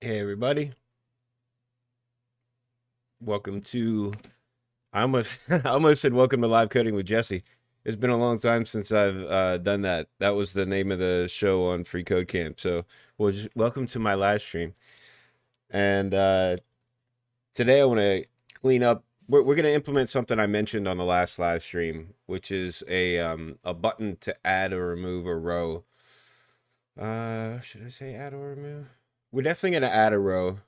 Hey everybody, welcome to I almost I almost said welcome to live coding with Jesse. It's been a long time since I've done that. That was the name of the show on Free Code Camp. So, well, just welcome to my live stream. And today I want to clean up. We're going to implement something I mentioned on the last live stream, which is a button to add or remove a row. Should I say add or remove? We're definitely going to add a row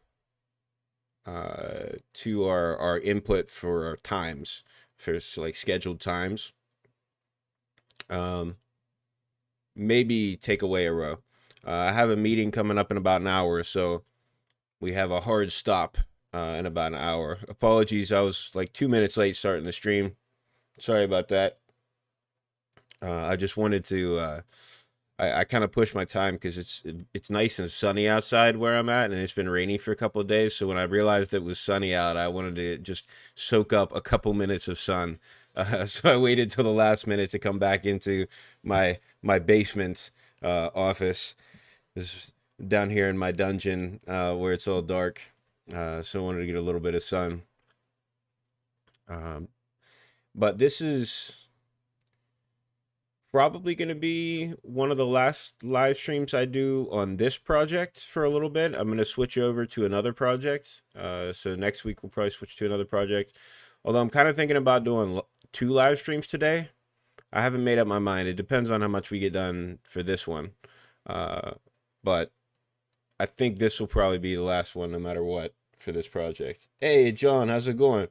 to our input for our times, for like scheduled times. Um, Maybe take away a row. I have a meeting coming up in about an hour, so we have a hard stop in about an hour. Apologies, I was like 2 minutes late starting the stream. Sorry about that. I just wanted to. I kind of pushed my time because it's nice and sunny outside where I'm at, and it's been rainy for a couple of days. So when I realized it was sunny out, I wanted to just soak up a couple minutes of sun. So I waited till the last minute to come back into my basement office. This is down here in my dungeon where it's all dark. So I wanted to get a little bit of sun. Um, but this is probably going to be one of the last live streams I do on this project for a little bit. I'm going to switch over to another project. So next week we'll probably switch to another project. Although I'm kind of thinking about doing 2 live streams today. I haven't made up my mind. It depends on how much we get done for this one. But I think this will probably be the last one no matter what for this project. Hey, John, how's it going?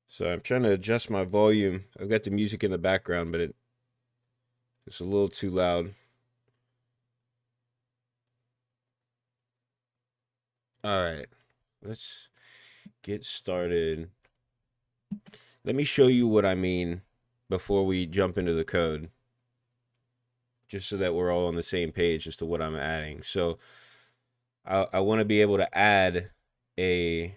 So I'm trying to adjust my volume. I've got the music in the background, but it's a little too loud. All right, let's get started. Let me show you what I mean before we jump into the code, just so that we're all on the same page as to what I'm adding. So I want to be able to add a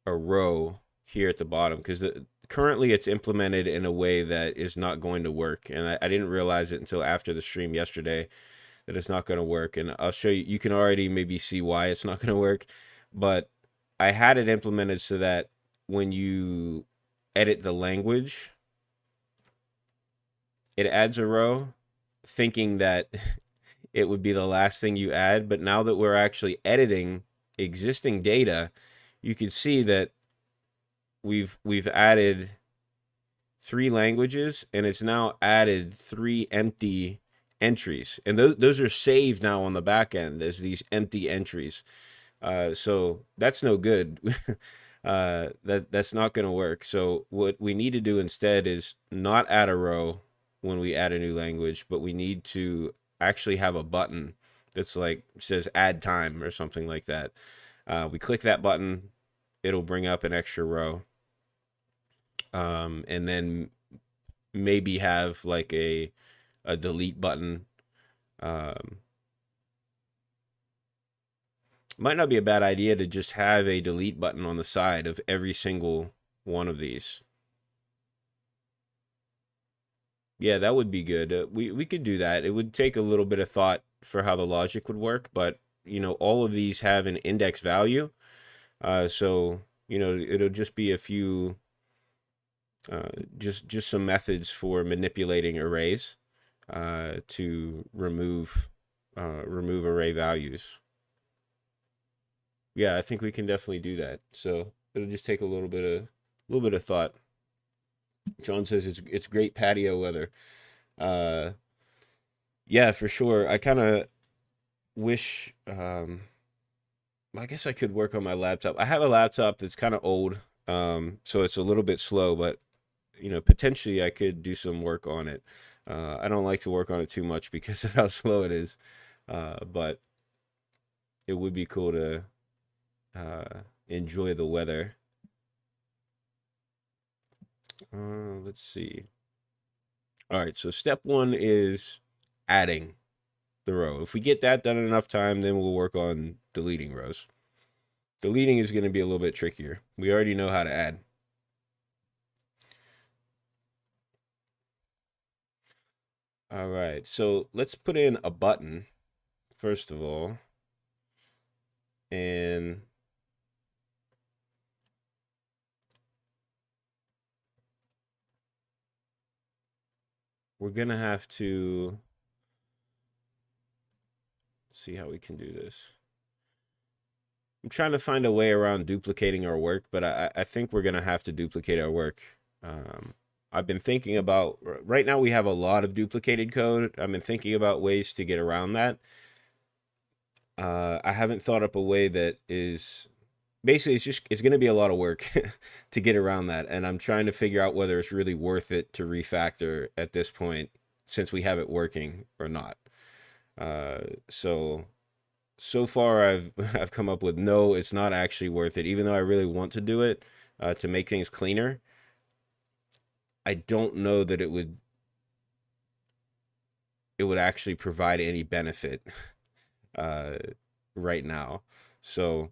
row here at the bottom because currently it's implemented in a way that is not going to work, and I didn't realize it until after the stream yesterday that it's not going to work. And I'll show you. You can already maybe see why it's not going to work, but I had it implemented so that when you edit the language, it adds a row thinking that it would be the last thing you add. But now that we're actually editing existing data, you can see that we've added 3 languages, and it's now added 3 empty entries, and those are saved now on the back end as these empty entries. So that's no good. That's not going to work. So what we need to do instead is not add a row when we add a new language, but we need to actually have a button that's like says add time or something like that. We click that button, it'll bring up an extra row, and then maybe have like a delete button. Um, might not be a bad idea to just have a delete button on the side of every single one of these. Yeah, that would be good. We could do that. It would take a little bit of thought for how the logic would work, but all of these have an index value. So it'll just be a few, just some methods for manipulating arrays to remove array values. Yeah, I think we can definitely do that. So it'll just take a little bit of thought. John says it's great patio weather. Uh, yeah, for sure. I kind of wish. I guess I could work on my laptop. I have a laptop that's kind of old, so it's a little bit slow. But potentially I could do some work on it. I don't like to work on it too much because of how slow it is. But it would be cool to enjoy the weather. Let's see. All right, so step one is adding. the row. If we get that done in enough time, then we'll work on deleting rows. Deleting is going to be a little bit trickier. We already know how to add. All right, so let's put in a button first of all. And we're going to have to see how we can do this. I'm trying to find a way around duplicating our work, but I think we're going to have to duplicate our work. I've been thinking about, right now we have a lot of duplicated code. I've been thinking about ways to get around that. I haven't thought up a way that is, basically it's going to be a lot of work to get around that. And I'm trying to figure out whether it's really worth it to refactor at this point, since we have it working or not. So far I've come up with no, it's not actually worth it, even though I really want to do it to make things cleaner. I don't know that it would actually provide any benefit right now. So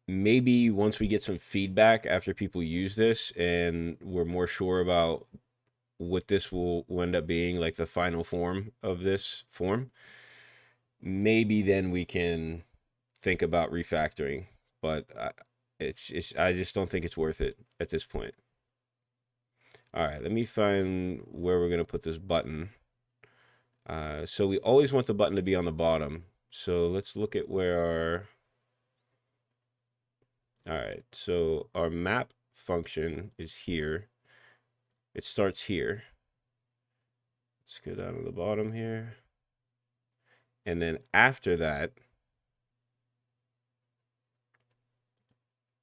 maybe once we get some feedback after people use this and we're more sure about what this will end up being, like the final form of this form, maybe then we can think about refactoring. But I just don't think it's worth it at this point. All right, let me find where we're going to put this button. So we always want the button to be on the bottom. So let's look at where our... All right, so our map function is here. It starts here. Let's go down to the bottom here. And then after that,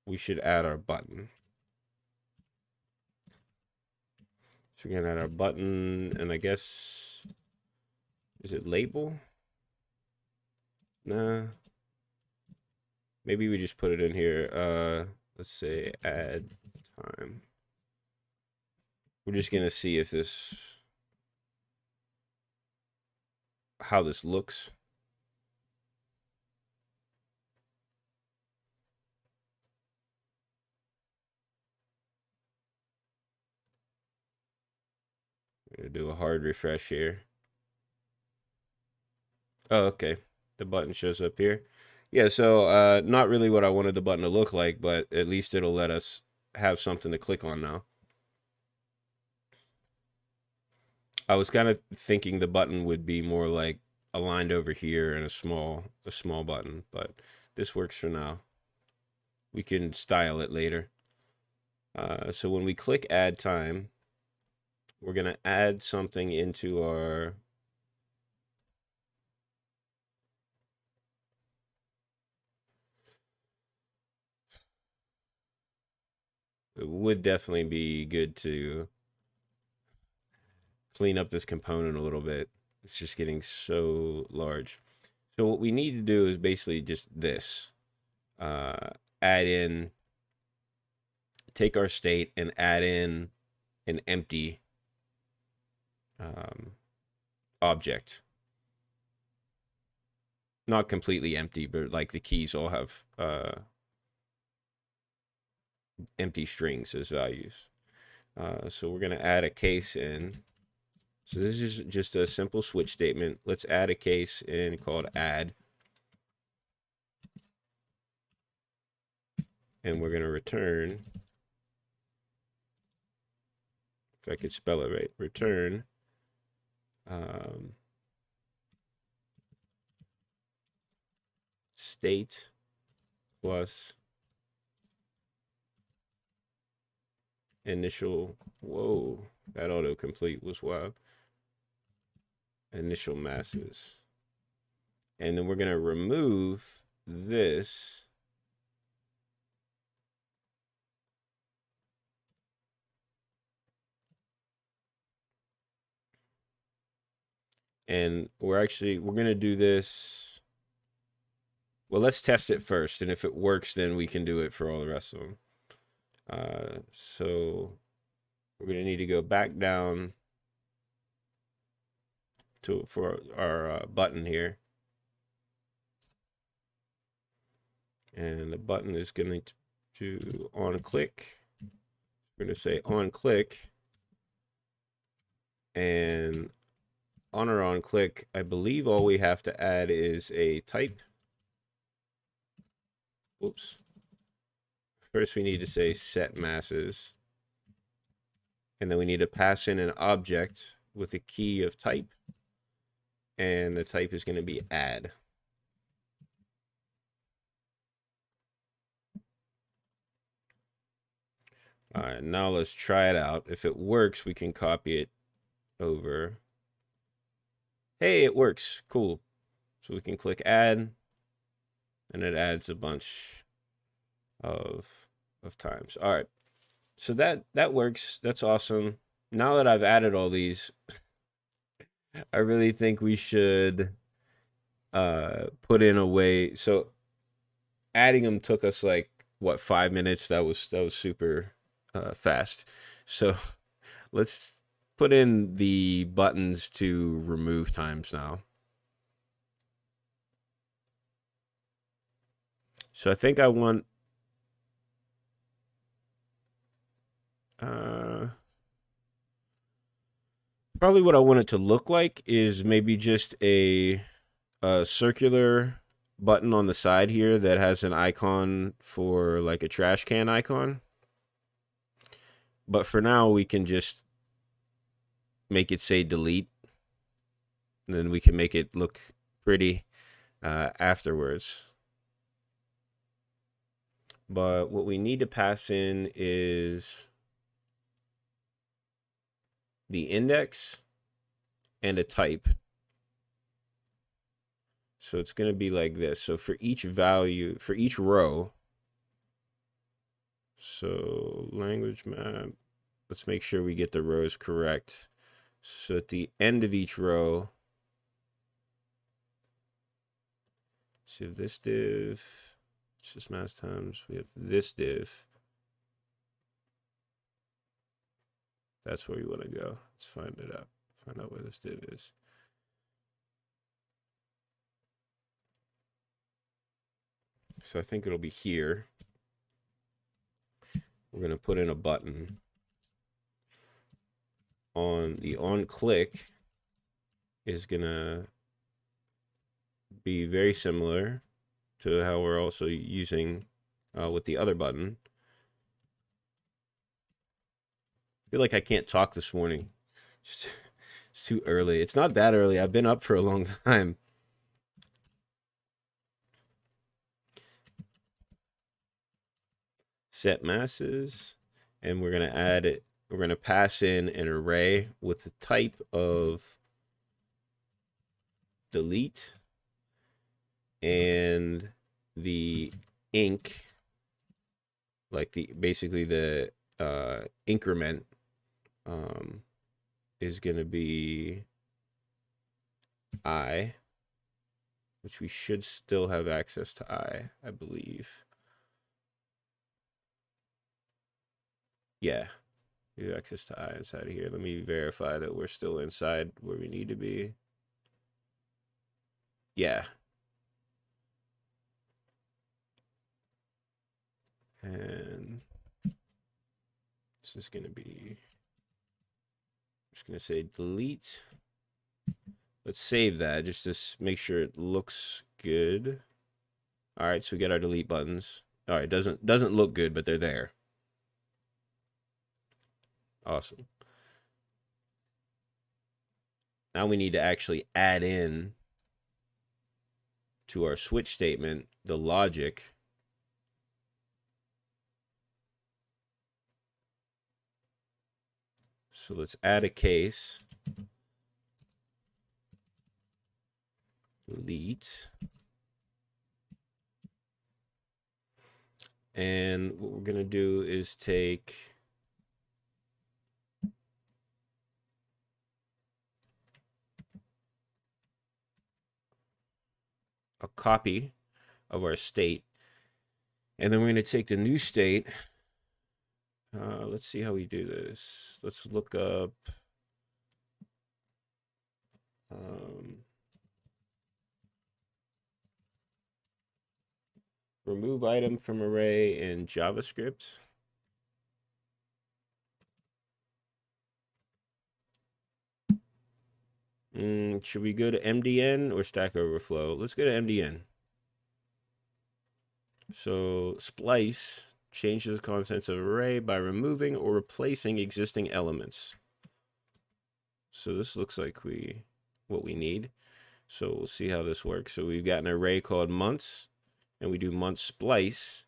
we should add our button. So we're gonna add our button, and I guess, is it label? Nah. Maybe we just put it in here. Let's say add time. We're just gonna see if this, how this looks. We're gonna do a hard refresh here. Oh, okay. The button shows up here. Yeah, so not really what I wanted the button to look like, but at least it'll let us have something to click on now. I was kind of thinking the button would be more like aligned over here and a small button, but this works for now. We can style it later. So when we click add time, we're going to add something into our... It would definitely be good to clean up this component a little bit. It's just getting so large. So what we need to do is basically just this. Add in, take our state and add in an empty object. Not completely empty, but like the keys all have empty strings as values. So we're going to add a case in. So this is just a simple switch statement. Let's add a case in called add. And we're going to return, if I could spell it right, return state plus initial, whoa, that autocomplete was wild, initial masses. And then we're going to remove this and we're going to do this. Well, let's test it first, and if it works, then we can do it for all the rest of them. So we're going to need to go back down for our button here. And the button is going to on click. We're going to say on click. And on our on click, I believe all we have to add is a type. Whoops. First, we need to say set masses. And then we need to pass in an object with a key of type. And the type is going to be add. All right, now let's try it out. If it works, we can copy it over. Hey, it works. Cool. So we can click add, and it adds a bunch of times. All right. So that works. That's awesome. Now that I've added all these, I really think we should put in a way. So adding them took us like what, 5 minutes. That was super fast. So let's put in the buttons to remove times now. So I think I want probably what I want it to look like is maybe just a circular button on the side here that has an icon for like a trash can icon. But for now, we can just make it say delete. And then we can make it look pretty afterwards. But what we need to pass in is the index and a type. So it's going to be like this. So for each value, for each row, so language map, let's make sure we get the rows correct. So at the end of each row, so if this div, it's just mass times, we have this div. That's where we want to go. Let's find it out. Find out where this div is. So I think it'll be here. We're going to put in a button. On the on click is going to be very similar to how we're also using with the other button. I feel like I can't talk this morning. It's too early. It's not that early. I've been up for a long time. Set masses, and we're going to add it. We're going to pass in an array with the type of delete and the ink, like the basically the increment is going to be I, which we should still have access to I believe. Yeah, we have access to I inside of here. Let me verify that we're still inside where we need to be. Yeah. And this is going to be, I'm just going to say delete. Let's save that just to make sure it looks good. All right, so we get our delete buttons. All right, doesn't look good, but they're there. Awesome. Now we need to actually add in to our switch statement the logic. So let's add a case. Delete. And what we're going to do is take a copy of our state, and then we're going to take the new state. Let's see how we do this. Let's look up Remove item from array in JavaScript. Should we go to MDN or Stack Overflow? Let's go to MDN. So splice changes the contents of array by removing or replacing existing elements. So this looks like what we need. So we'll see how this works. So we've got an array called months, and we do month splice.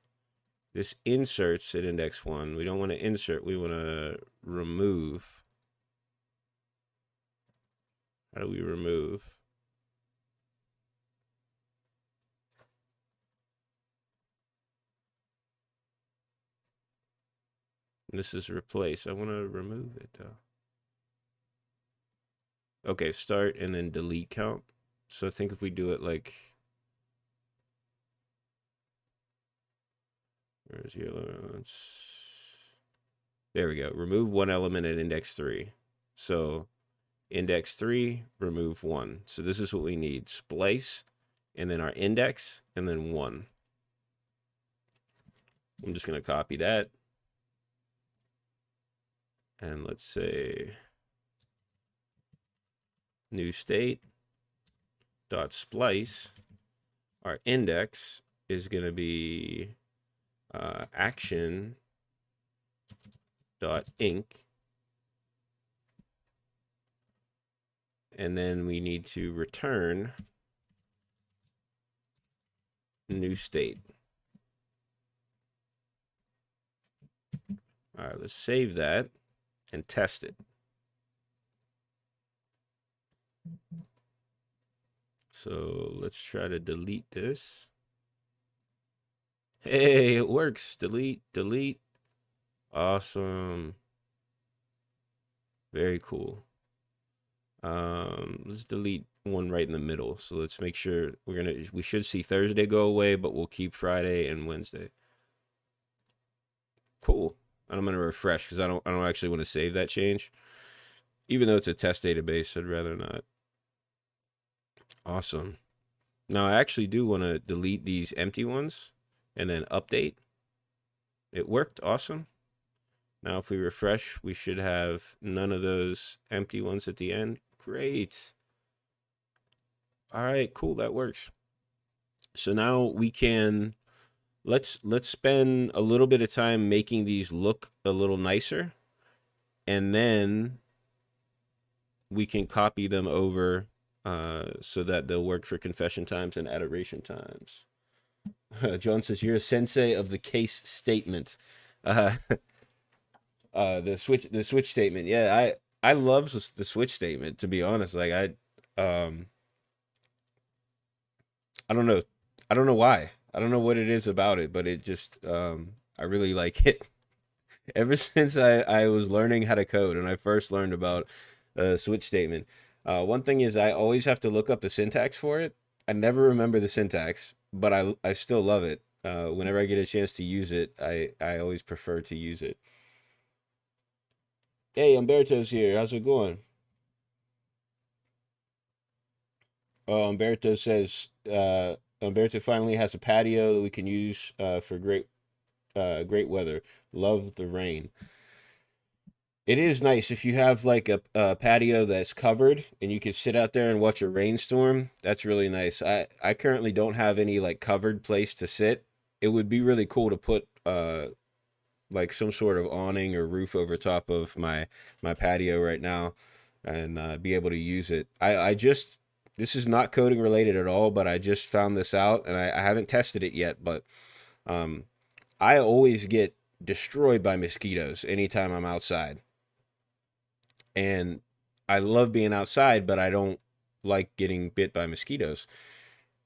This inserts at index 1. We don't want to insert, we want to remove. How do we remove? And this is replace. I want to remove it though. Okay, start and then delete count. So I think if we do it like, where's your elements? There we go. Remove one element at index 3. So index 3, remove 1. So this is what we need. Splice, and then our index, and then 1. I'm just going to copy that. And let's say new state dot splice. Our index is going to be action dot inc. And then we need to return new state. All right, let's save that and test it. So let's try to delete this. Hey, it works. Delete, delete. Awesome. Very cool. Let's delete one right in the middle. So let's make sure we should see Thursday go away, but we'll keep Friday and Wednesday. Cool. And I'm gonna refresh because I don't actually want to save that change. Even though it's a test database, I'd rather not. Awesome. Now I actually do want to delete these empty ones and then update. It worked. Awesome. Now if we refresh, we should have none of those empty ones at the end. Great. All right, cool. That works. So now we can let's spend a little bit of time making these look a little nicer, and then we can copy them over so that they'll work for confession times and adoration times. John says you're a sensei of the case statement. The switch statement. Yeah, I love the switch statement, to be honest. Like I don't know. I don't know why. I don't know what it is about it, but it just I really like it. Ever since I was learning how to code and I first learned about switch statement. One thing is I always have to look up the syntax for it. I never remember the syntax, but I still love it. Whenever I get a chance to use it, I always prefer to use it. Hey, Umberto's here. How's it going? Umberto says Umberto finally has a patio that we can use for great weather. Love the rain. It is nice if you have like a patio that's covered and you can sit out there and watch a rainstorm. That's really nice. I currently don't have any like covered place to sit. It would be really cool to put like some sort of awning or roof over top of my patio right now and be able to use it. I just this is not coding related at all, but I just found this out and I haven't tested it yet, but I always get destroyed by mosquitoes anytime I'm outside. And I love being outside, but I don't like getting bit by mosquitoes.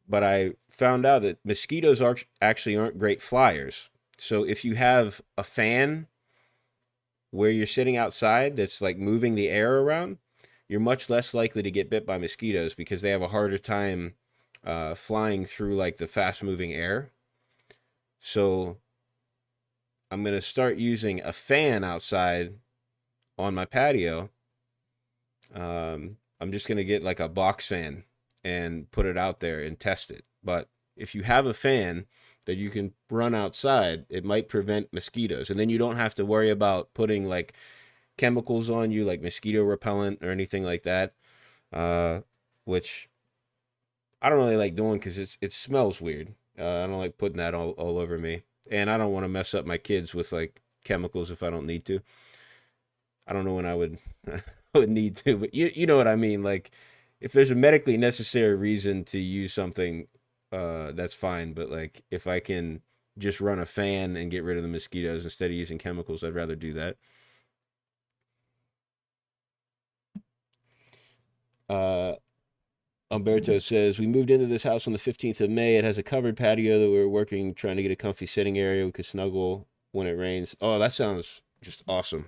But I found out that mosquitoes actually aren't great flyers. So if you have a fan where you're sitting outside that's like moving the air around, you're much less likely to get bit by mosquitoes because they have a harder time flying through like the fast moving air. So I'm going to start using a fan outside on my patio. I'm just gonna get like a box fan and put it out there and test it. But if you have a fan that you can run outside, it might prevent mosquitoes, and then you don't have to worry about putting like chemicals on you, like mosquito repellent or anything like that. Which I don't really like doing because it smells weird. I don't like putting that all over me, and I don't want to mess up my kids with like chemicals if I don't need to. I don't know when I would I would need to, but you know what I mean. Like if there's a medically necessary reason to use something, that's fine. But like if I can just run a fan and get rid of the mosquitoes instead of using chemicals, I'd rather do that. Uh, Umberto says, we moved into this house on the 15th of May. It has a covered patio that we're working, trying to get a comfy sitting area. We could snuggle when it rains. Oh, that sounds just awesome.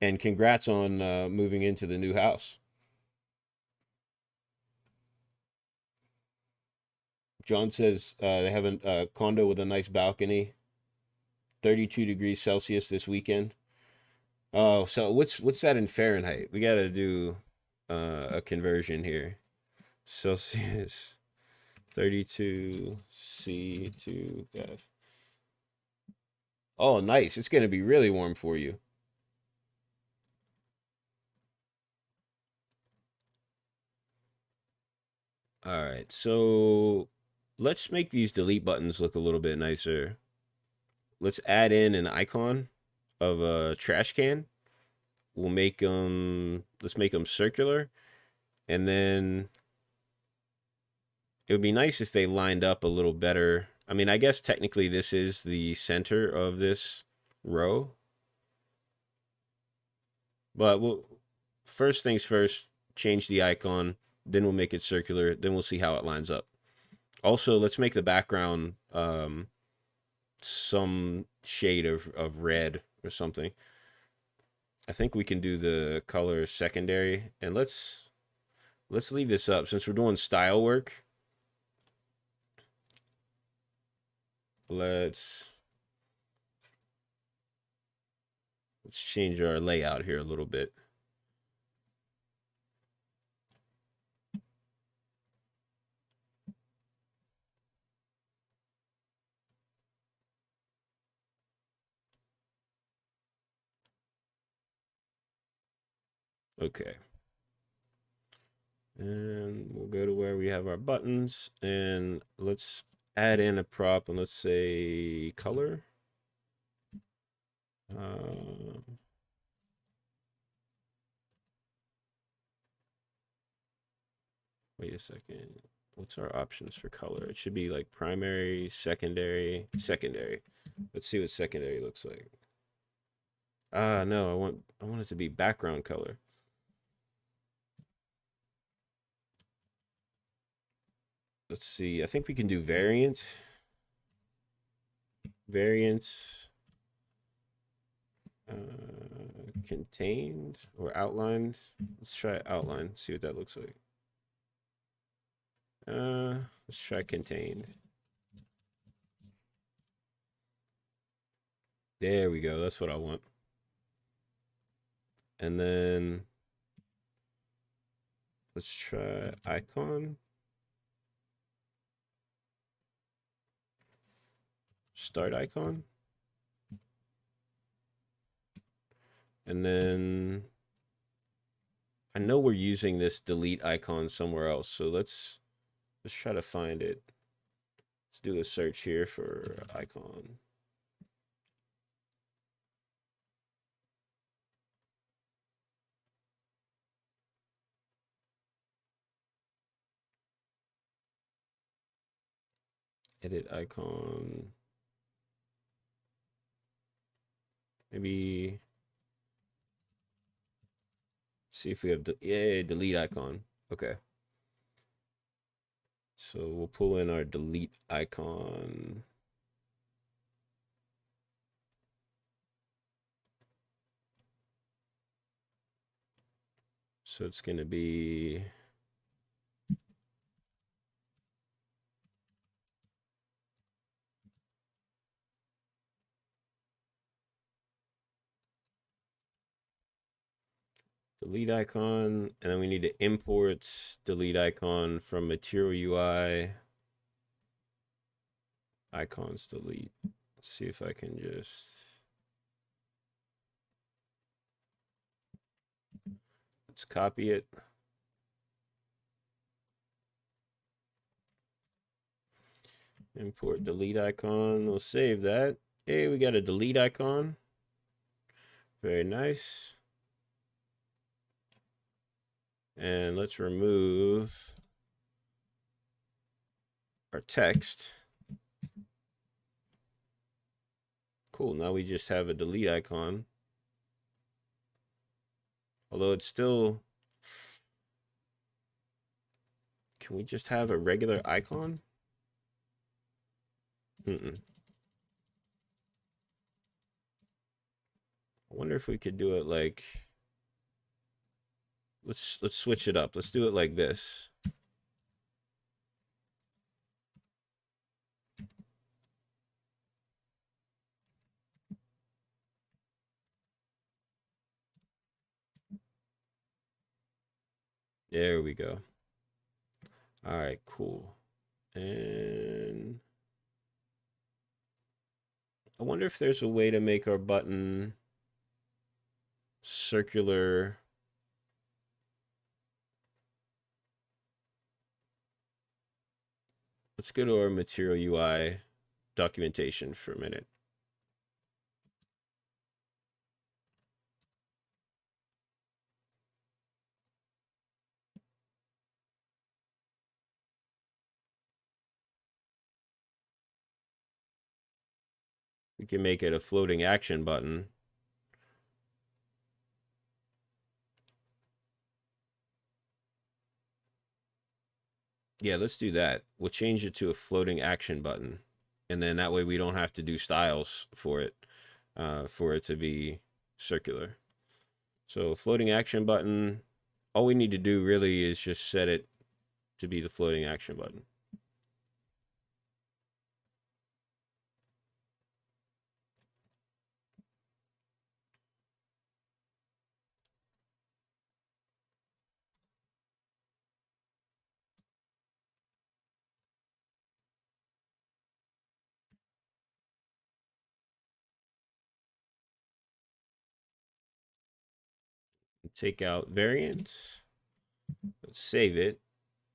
And congrats on moving into the new house. John says they have a condo with a nice balcony, 32 degrees Celsius this weekend. Oh, so what's that in Fahrenheit? We got to do a conversion here. Celsius 32 C to F. Oh, nice. It's going to be really warm for you. All right. So let's make these delete buttons look a little bit nicer. Let's add in an icon of a trash can. We'll make them, let's make them circular. And then it would be nice if they lined up a little better. I mean, I guess technically this is the center of this row. But we'll, first things first, change the icon. Then we'll make it circular. Then we'll see how it lines up. Also, let's make the background some shade of red or something. I think we can do the color secondary, and let's leave this up since we're doing style work. Let's change our layout here a little bit. Okay. And we'll go to where we have our buttons, and let's add in a prop, and let's say color. Wait a second. What's our options for color? It should be like primary, secondary, secondary. Let's see what secondary looks like. No, I want it to be background color. Let's see. I think we can do variant. Variant. Contained or outlined. Let's try outline. See what that looks like. Let's try contained. There we go. That's what I want. And then let's try icon. Start icon. And then I know we're using this delete icon somewhere else, so let's try to find it. Let's do a search here for icon. Edit icon. Maybe see if we have yeah, delete icon. Okay. So we'll pull in our delete icon. So it's going to be delete icon, and then we need to import delete icon from material UI. Icons delete. Let's see if I can just. Let's copy it. Import delete icon. We'll save that. Hey, we got a delete icon. Very nice. And let's remove our text. Cool, now we just have a delete icon. Although it's still... Can we just have a regular icon? I wonder if we could do it like... Let's switch it up. Let's do it like this. There we go. All right, cool. And I wonder if there's a way to make our button circular. Let's go to our material UI documentation for a minute. We can make it a floating action button. Yeah, let's do that. We'll change it to a floating action button. And then that way we don't have to do styles for it to be circular. So floating action button, all we need to do really is just set it to be the floating action button. Take out variants. Let's save it.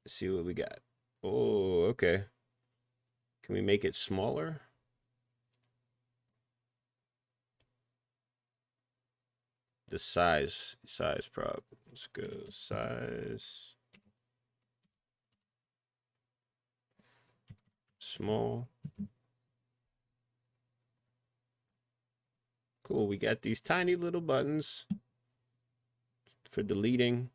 See what we got. Oh, okay. Can we make it smaller? The size prop. Let's go size. Small. Cool, we got these tiny little buttons for deleting.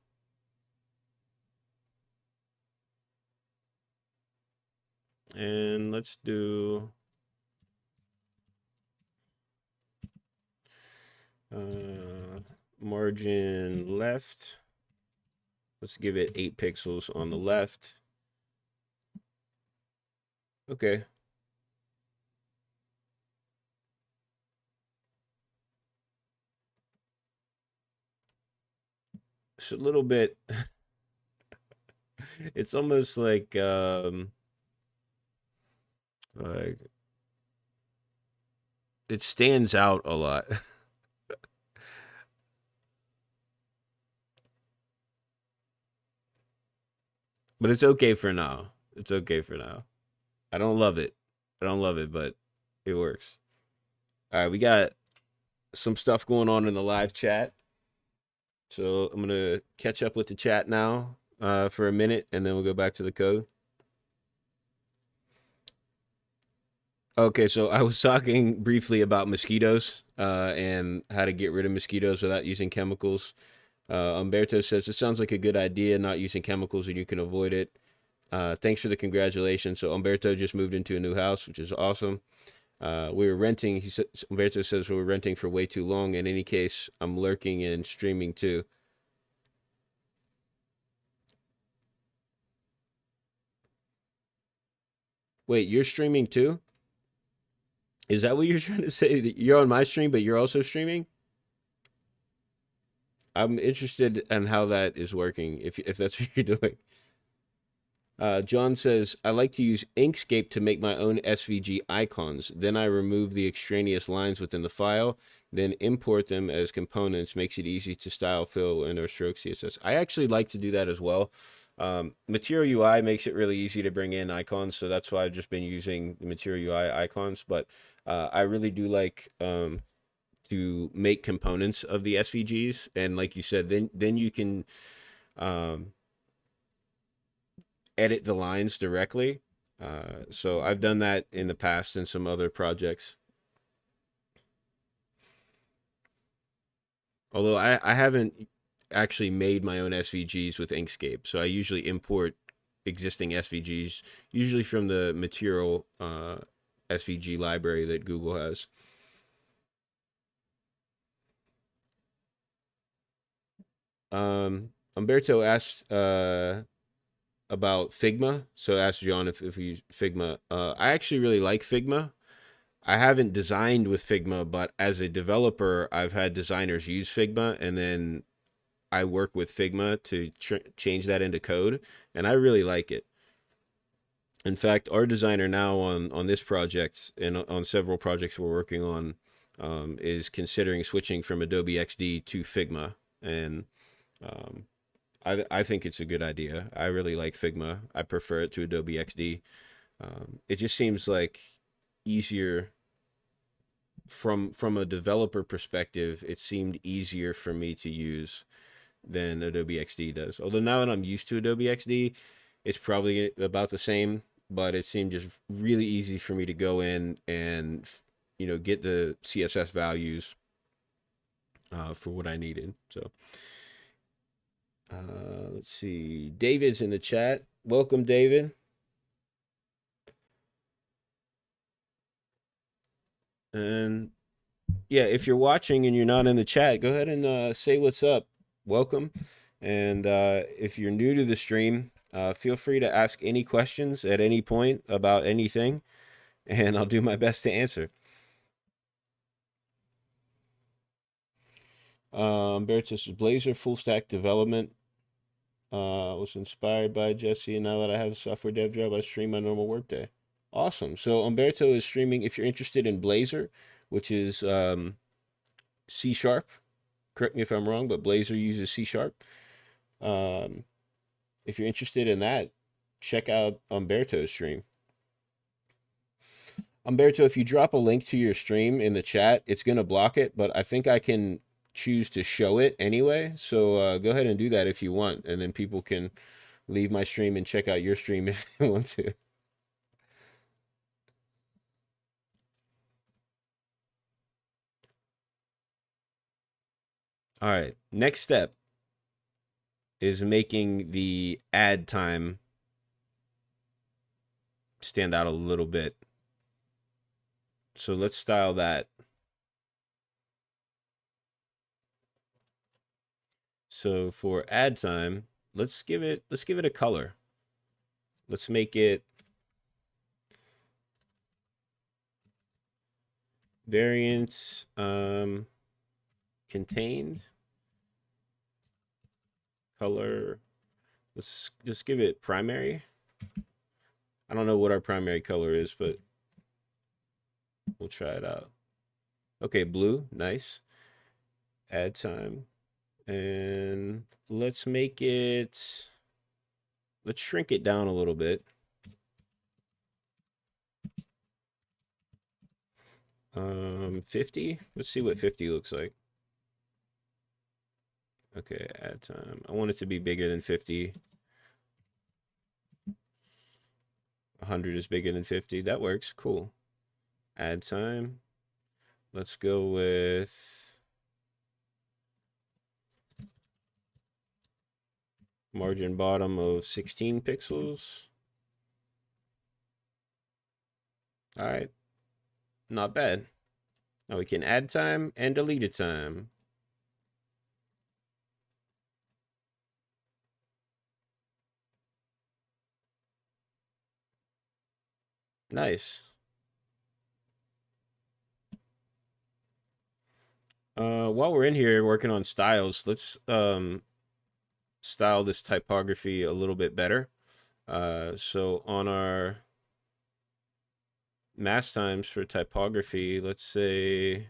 And let's do margin left. Let's give it 8 pixels on the left. Okay. It's a little bit it's almost like it stands out a lot. But it's okay for now. It's okay for now. I don't love it. I don't love it, but it works. All right, we got some stuff going on in the live chat. So I'm going to catch up with the chat now for a minute, and then we'll go back to the code. Okay, so I was talking briefly about mosquitoes and how to get rid of mosquitoes without using chemicals. Umberto says, it sounds like a good idea, not using chemicals, and you can avoid it. Thanks for the congratulations. So Umberto just moved into a new house, which is awesome. We were renting. Umberto says we were renting for way too long. In any case, I'm lurking and streaming too. Wait, you're streaming too? Is that what you're trying to say? That you're on my stream, but you're also streaming? I'm interested in how that is working, if that's what you're doing. John says, I like to use Inkscape to make my own SVG icons. Then I remove the extraneous lines within the file, then import them as components. Makes it easy to style, fill, and or stroke CSS. I actually like to do that as well. Material UI makes it really easy to bring in icons, so that's why I've just been using the Material UI icons. But I really do like to make components of the SVGs, and like you said, then you can edit the lines directly. So I've done that in the past in some other projects. Although I haven't actually made my own SVGs with Inkscape. So I usually import existing SVGs, usually from the material SVG library that Google has. Umberto asked about Figma. So asked John if we use Figma. I actually really like Figma. I haven't designed with Figma, but as a developer, I've had designers use Figma, and then I work with Figma to change that into code, and I really like it. In fact, our designer now on this project and on several projects we're working on is considering switching from Adobe Xd to Figma, and um, I think it's a good idea. I really like Figma. I prefer it to Adobe XD. It just seems like easier from a developer perspective. It seemed easier for me to use than Adobe XD does. Although now that I'm used to Adobe XD, it's probably about the same. But it seemed just really easy for me to go in and get the CSS values for what I needed. So let's see. David's in the chat. Welcome, David. And yeah, if you're watching and you're not in the chat, go ahead and say what's up. Welcome. And if you're new to the stream, feel free to ask any questions at any point about anything, and I'll do my best to answer. Bertus Blazor full stack development was inspired by Jesse, and now that I have a software dev job, I stream my normal workday. Awesome. So Umberto is streaming. If you're interested in Blazor, which is C Sharp, correct me if I'm wrong, but Blazor uses C Sharp. If you're interested in that, check out Umberto's stream. Umberto, if you drop a link to your stream in the chat, it's going to block it, but I think I can choose to show it anyway. So go ahead and do that if you want, and then people can leave my stream and check out your stream if they want to. All right, next step is making the add time stand out a little bit. So let's style that. So for add time, let's give it a color. Let's make it variant contained color. Let's just give it primary. I don't know what our primary color is, but we'll try it out. Okay, blue, nice. Add time. And let's shrink it down a little bit. 50. Let's see what 50 looks like. Okay, add time. I want it to be bigger than 50. 100 is bigger than 50. That works. Cool. Add time. Let's go with margin bottom of 16 pixels. All right. Not bad. Now we can add time and delete a time. Nice. While we're in here working on styles, let's style this typography a little bit better. So on our mass times for typography, let's say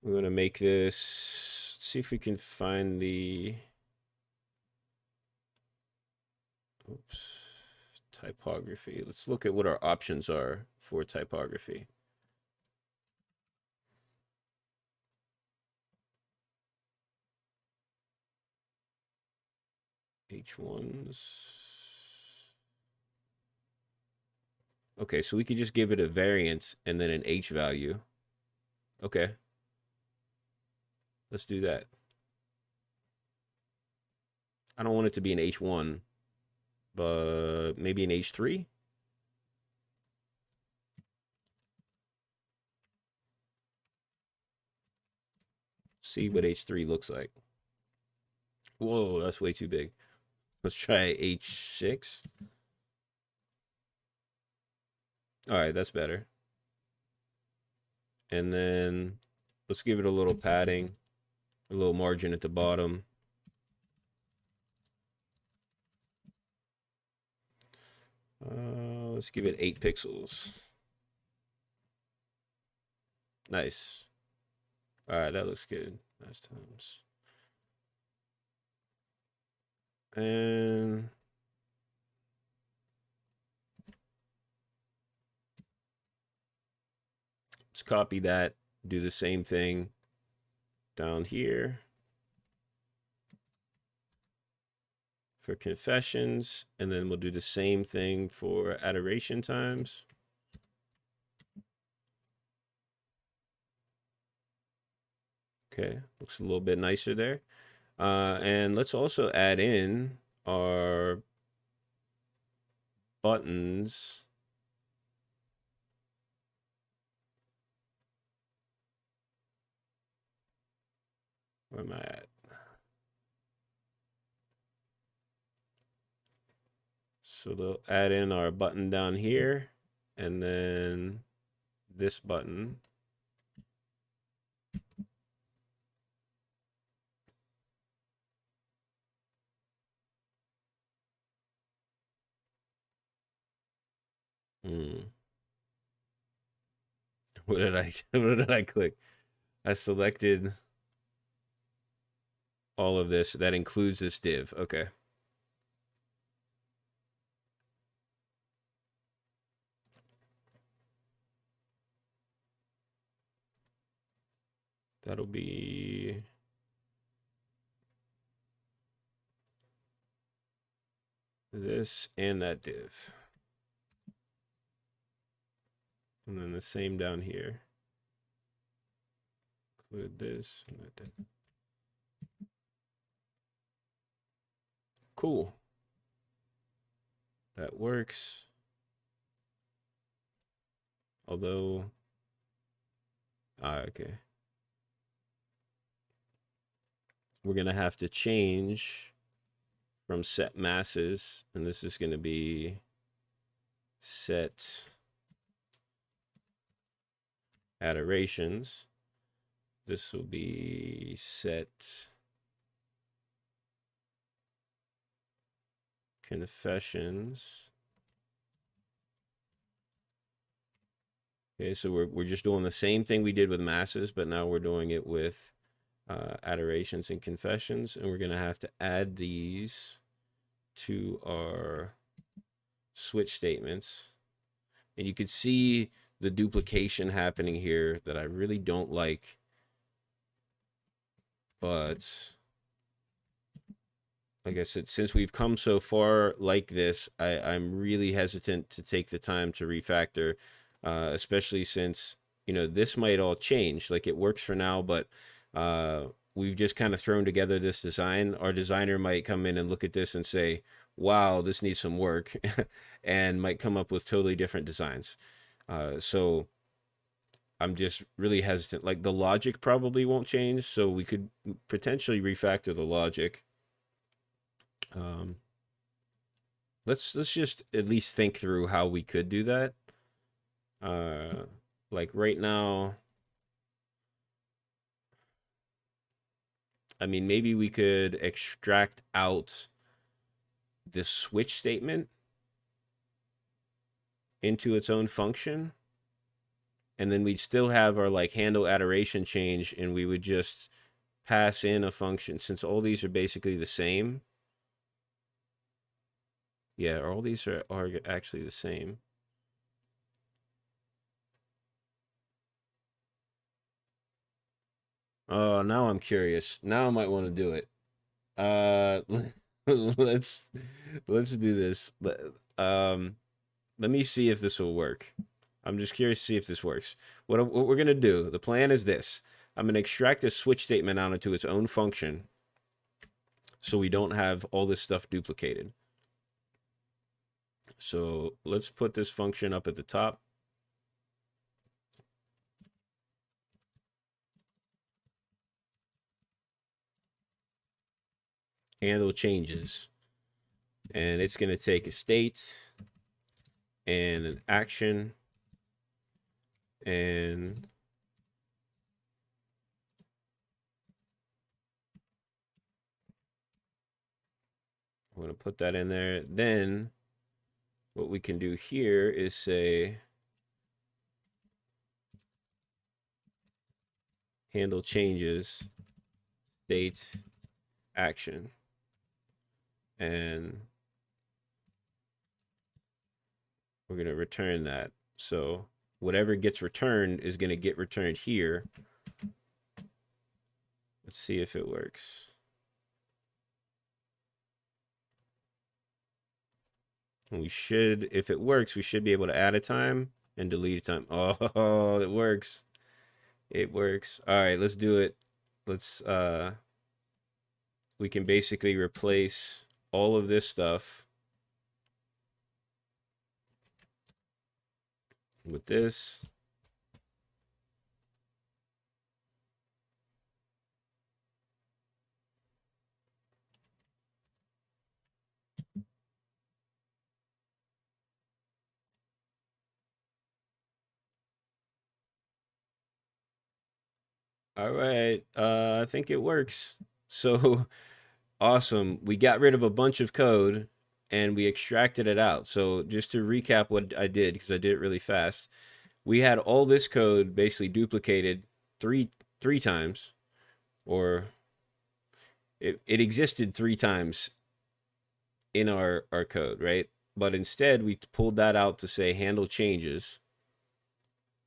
we're going to make this, let's see if we can find the, oops, typography. Let's look at what our options are for typography. H1s. Okay, so we could just give it a variance and then an H value. Okay. Let's do that. I don't want it to be an H1, but maybe an H3. See what H3 looks like. Whoa, that's way too big. Let's try H6. All right, that's better. And then let's give it a little padding, a little margin at the bottom. Let's give it 8 pixels. Nice. All right, that looks good. Nice times. And let's copy that, do the same thing down here for confessions, and then we'll do the same thing for adoration times. Okay, looks a little bit nicer there. And let's also add in our buttons. Where am I at? So they'll add in our button down here, and then this button. What did I what did I click? I selected all of this. That includes this div. Okay. That'll be this and that div. And then the same down here. Include this and that. Cool. That works. Although, okay. We're going to have to change from set masses, and this is going to be set adorations. This will be set confessions. Okay, so we're just doing the same thing we did with masses, but now we're doing it with adorations and confessions, and we're going to have to add these to our switch statements. And you could see the duplication happening here that I really don't like. But like I said, since we've come so far like this, I'm really hesitant to take the time to refactor, especially since, you know, this might all change. Like, it works for now, but we've just kind of thrown together this design. Our designer might come in and look at this and say, wow, this needs some work, and might come up with totally different designs. So I'm just really hesitant. Like, the logic probably won't change, so we could potentially refactor the logic. Let's just at least think through how we could do that. Like right now, I mean, maybe we could extract out this switch statement into its own function, and then we'd still have our like handle adoration change, and we would just pass in a function since all these are basically the same. Yeah, all these are actually the same. Oh, now I'm curious. Now I might want to do it. Uh, let's do this. Let me see if this will work. I'm just curious to see if this works. What we're gonna do, the plan is this. I'm gonna extract this switch statement out into its own function so we don't have all this stuff duplicated. So let's put this function up at the top. Handle changes. And it's gonna take a state and an action and I'm going to put that in there. Then what we can do here is say handle changes, state, action. And we're going to return that. So whatever gets returned is going to get returned here. Let's see if it works. And we should, if it works, we should be able to add a time and delete a time. Oh, it works. It works. All right, let's do it. Let's, we can basically replace all of this stuff with this. All right, I think it works. So awesome. We got rid of a bunch of code and we extracted it out. So just to recap what I did, because I did it really fast, we had all this code basically duplicated three times, or it existed 3 times in our code, right? But instead we pulled that out to say handle changes.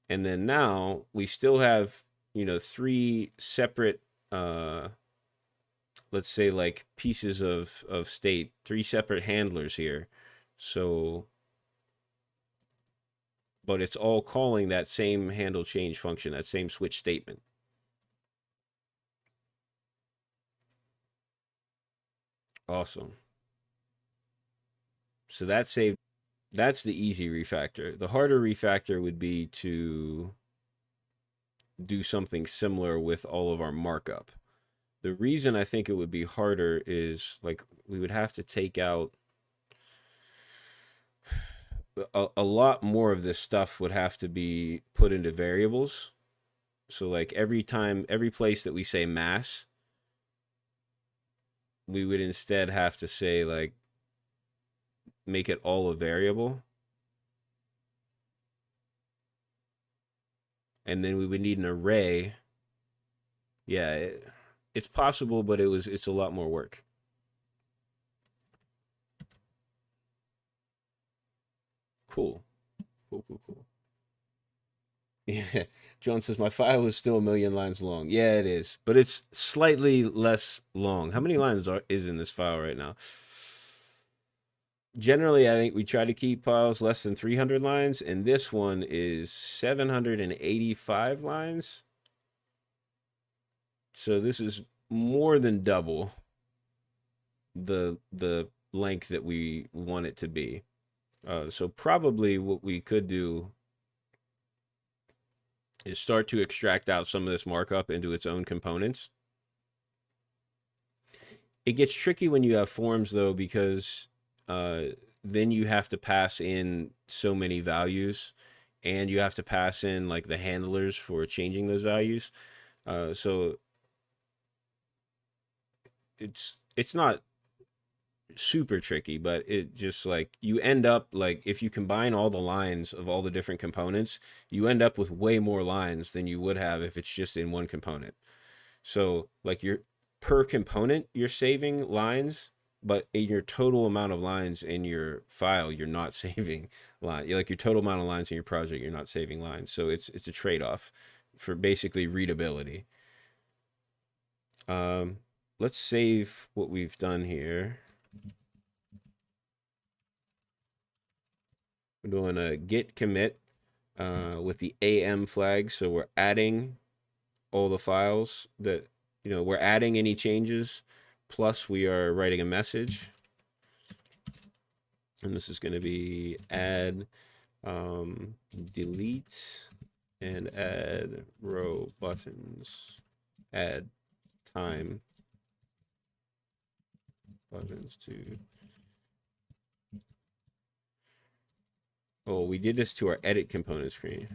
And then now we still have, you know, 3 separate let's say like pieces of state, 3 separate handlers here. So but it's all calling that same handle change function, that same switch statement. Awesome. So that saved, that's the easy refactor. The harder refactor would be to do something similar with all of our markup. The reason I think it would be harder is like we would have to take out a lot more of this stuff would have to be put into variables. So like every time, every place that we say mass, we would instead have to say like make it all a variable. And then we would need an array. Yeah, it's possible, but it's a lot more work. Cool. Cool. Yeah. John says my file is still 1,000,000 lines long. Yeah, it is, but it's slightly less long. How many lines is in this file right now? Generally, I think we try to keep files less than 300 lines, and this one is 785 lines. So this is more than double the length that we want it to be. So probably what we could do is start to extract out some of this markup into its own components. It gets tricky when you have forms though, because then you have to pass in so many values, and you have to pass in like the handlers for changing those values. So it's not super tricky, but it just like you end up like if you combine all the lines of all the different components, you end up with way more lines than you would have if it's just in one component. So like your per component, you're saving lines, but in your total amount of lines in your file, you're not saving line. Like your total amount of lines in your project, you're not saving lines. So it's a trade-off for basically readability. Um, let's save what we've done here. We're doing a git commit with the AM flag. So we're adding all the files that, we're adding any changes. Plus we are writing a message. And this is going to be add, delete, and add row buttons, add time buttons to. Oh, we did this to our edit component screen.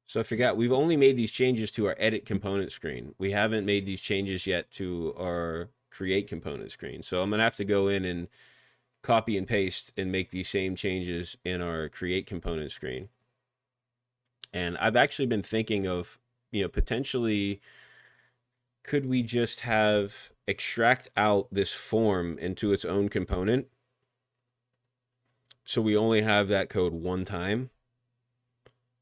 So I forgot, we've only made these changes to our edit component screen. We haven't made these changes yet to our create component screen. So I'm gonna have to go in and copy and paste and make these same changes in our create component screen. And I've actually been thinking of, potentially could we just have extract out this form into its own component? So we only have that code one time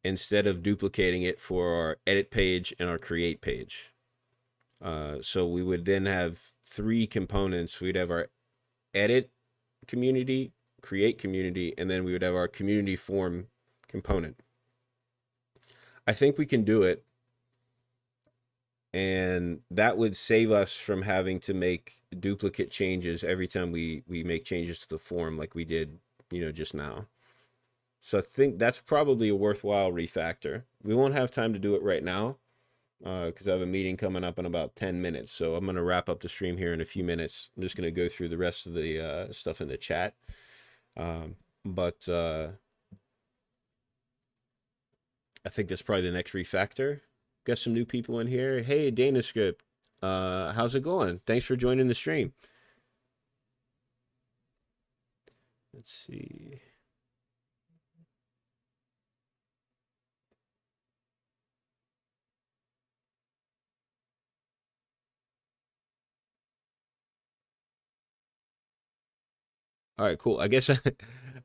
instead of duplicating it for our edit page and our create page. So we would then have three components. We'd have our edit community, create community, and then we would have our community form component. I think we can do it. And that would save us from having to make duplicate changes every time we make changes to the form like we did, just now. So I think that's probably a worthwhile refactor. We won't have time to do it right now because I have a meeting coming up in about 10 minutes. So I'm going to wrap up the stream here in a few minutes. I'm just going to go through the rest of the stuff in the chat. But I think that's probably the next refactor. Got some new people in here. Hey, DanaScript. How's it going? Thanks for joining the stream. Let's see. All right, cool. I guess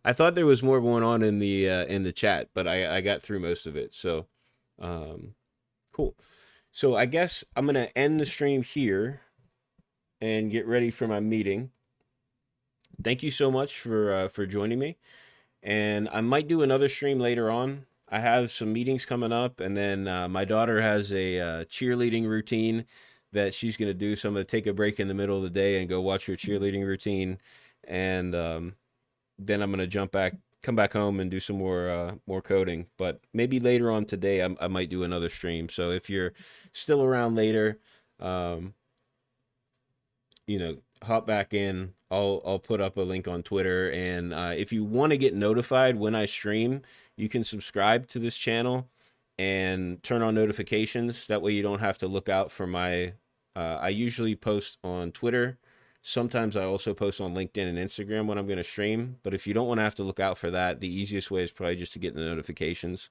I thought there was more going on in the chat, but I got through most of it. So, cool. So I guess I'm gonna end the stream here and get ready for my meeting. Thank you so much for joining me, and I might do another stream later on. I have some meetings coming up, and then my daughter has a cheerleading routine that she's gonna do. So I'm gonna take a break in the middle of the day and go watch her cheerleading routine, and then I'm gonna come back home and do some more coding. But maybe later on today, I might do another stream. So if you're still around later, hop back in. I'll put up a link on Twitter, and if you want to get notified when I stream, you can subscribe to this channel and turn on notifications. That way you don't have to look out for my. I usually post on Twitter. Sometimes I also post on LinkedIn and Instagram when I'm going to stream. But if you don't want to have to look out for that, the easiest way is probably just to get the notifications.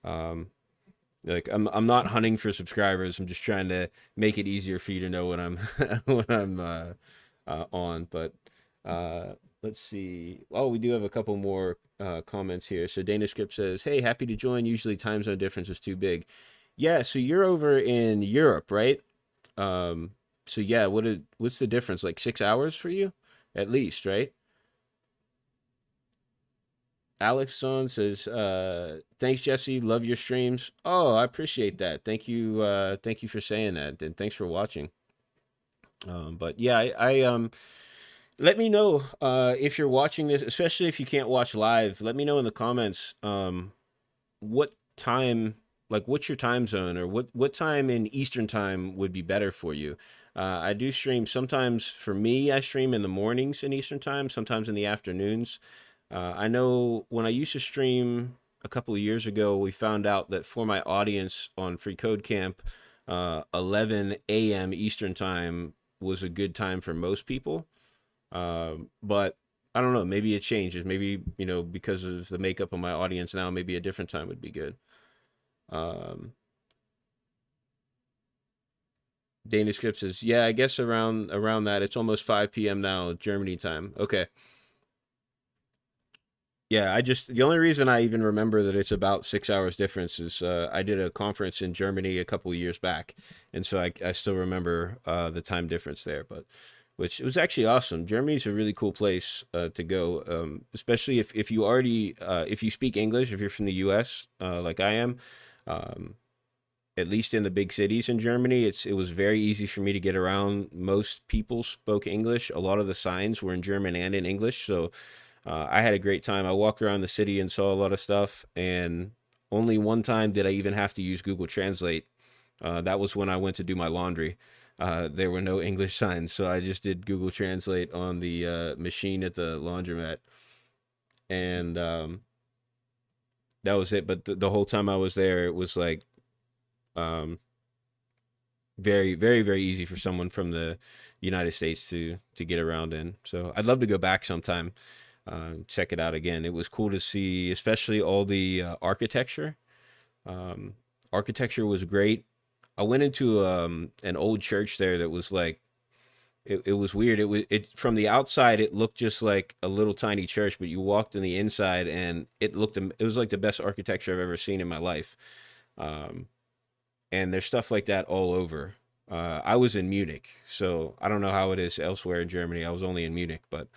Like I'm not hunting for subscribers. I'm just trying to make it easier for you to know when I'm when I'm on. But let's see. Oh, we do have a couple more comments here. So DanaScript says, "Hey, happy to join. Usually time zone difference is too big." Yeah. So you're over in Europe, right? So yeah, what's the difference? Like 6 hours for you, at least, right? Alex Son says, thanks, Jesse. Love your streams. Oh, I appreciate that. Thank you for saying that, and thanks for watching. But yeah, I let me know if you're watching this, especially if you can't watch live. Let me know in the comments what time, like what's your time zone, or what time in Eastern time would be better for you. I do stream sometimes. For me, I stream in the mornings in Eastern time, sometimes in the afternoons. I know when I used to stream a couple of years ago, we found out that for my audience on Free Code Camp, 11 a.m. Eastern time was a good time for most people. But I don't know, maybe it changes. Maybe, because of the makeup of my audience now, maybe a different time would be good. Um, Dana Script says, yeah, I guess around that. It's almost 5 p.m. now, Germany time. Okay. Yeah, the only reason I even remember that it's about 6 hours difference is I did a conference in Germany a couple of years back, and so I still remember the time difference there. But which it was actually awesome. Germany's a really cool place to go, especially if you already if you speak English, if you're from the U.S. Like I am. Um, at least in the big cities in Germany, it was very easy for me to get around. Most people spoke English. A lot of the signs were in German and in English, so I had a great time. I walked around the city and saw a lot of stuff, and only one time did I even have to use Google Translate. That was when I went to do my laundry. There were no English signs, so I just did Google Translate on the machine at the laundromat, and that was it. But the whole time I was there, it was like um, very, very, very easy for someone from the United States to get around in. So I'd love to go back sometime, check it out again. It was cool to see, especially all the architecture. Um, Architecture was great. I went into an old church there that was like it was weird. It from the outside it looked just like a little tiny church, but you walked in the inside and it was like the best architecture I've ever seen in my life. Um, and there's stuff like that all over. I was in Munich, so I don't know how it is elsewhere in Germany. I was only in Munich, but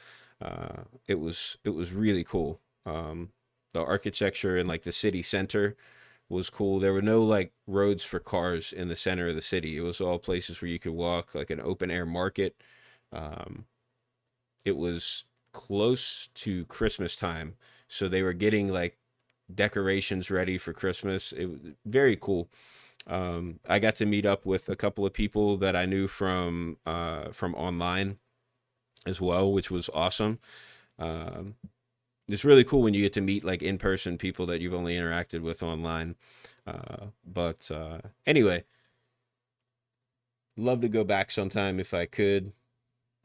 it was really cool. The architecture in like the city center was cool. There were no like roads for cars in the center of the city. It was all places where you could walk, like an open air market. Um, it was close to Christmas time, so they were getting like decorations ready for Christmas. It was very cool. I got to meet up with a couple of people that I knew from online as well, which was awesome. Um, it's really cool when you get to meet like in person people that you've only interacted with online. But anyway, love to go back sometime if I could.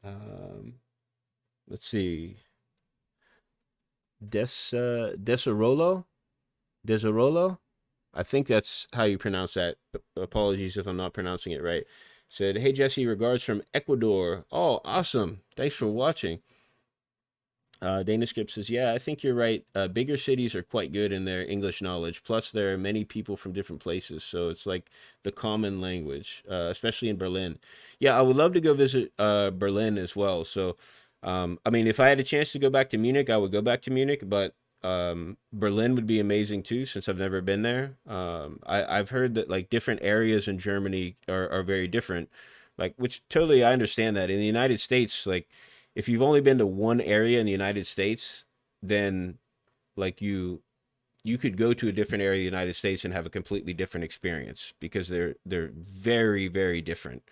Um, let's see, Desarolo, Desarolo. I think that's how you pronounce that. Apologies if I'm not pronouncing it right. Said, hey Jesse, regards from Ecuador. Oh, awesome. Thanks for watching. Dana Script says, yeah, I think you're right. Bigger cities are quite good in their English knowledge. Plus, there are many people from different places. So it's like the common language, especially in Berlin. Yeah, I would love to go visit Berlin as well. So, I mean, if I had a chance to go back to Munich, I would go back to Munich. But Berlin would be amazing too, since I've never been there. I've heard that like different areas in Germany are very different. Like, which totally I understand that. In the United States, like, if you've only been to one area in the United States, then like you could go to a different area of the United States and have a completely different experience because they're very, very different.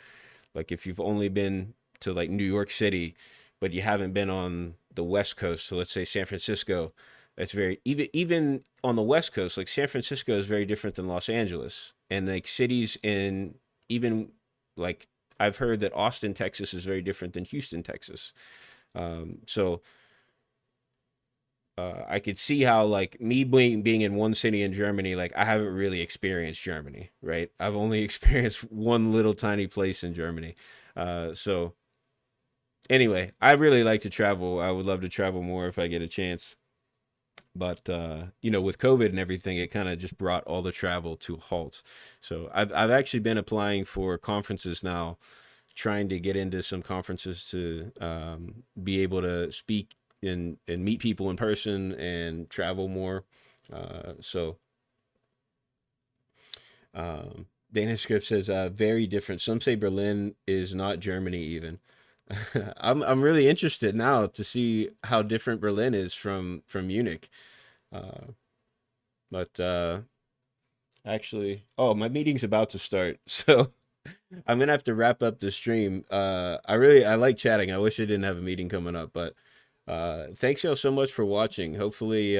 Like if you've only been to like New York City, but you haven't been on the West Coast, so let's say San Francisco, that's very even on the West Coast, like San Francisco is very different than Los Angeles. And like cities in even like I've heard that Austin, Texas is very different than Houston, Texas. So I could see how like me being in one city in Germany, like I haven't really experienced Germany, right? I've only experienced one little tiny place in Germany. So anyway, I really like to travel. I would love to travel more if I get a chance. But with COVID and everything, it kind of just brought all the travel to a halt. So I've actually been applying for conferences now, trying to get into some conferences to be able to speak and meet people in person and travel more. So Danish Script says very different. Some say Berlin is not Germany even. I'm really interested now to see how different Berlin is from Munich. Uh, but actually, oh, my meeting's about to start, so I'm gonna have to wrap up the stream. I like chatting. I wish I didn't have a meeting coming up, but thanks y'all so much for watching. Hopefully,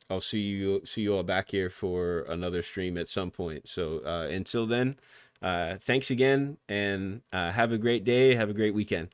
I'll see you all back here for another stream at some point. So until then, thanks again, and have a great day. Have a great weekend.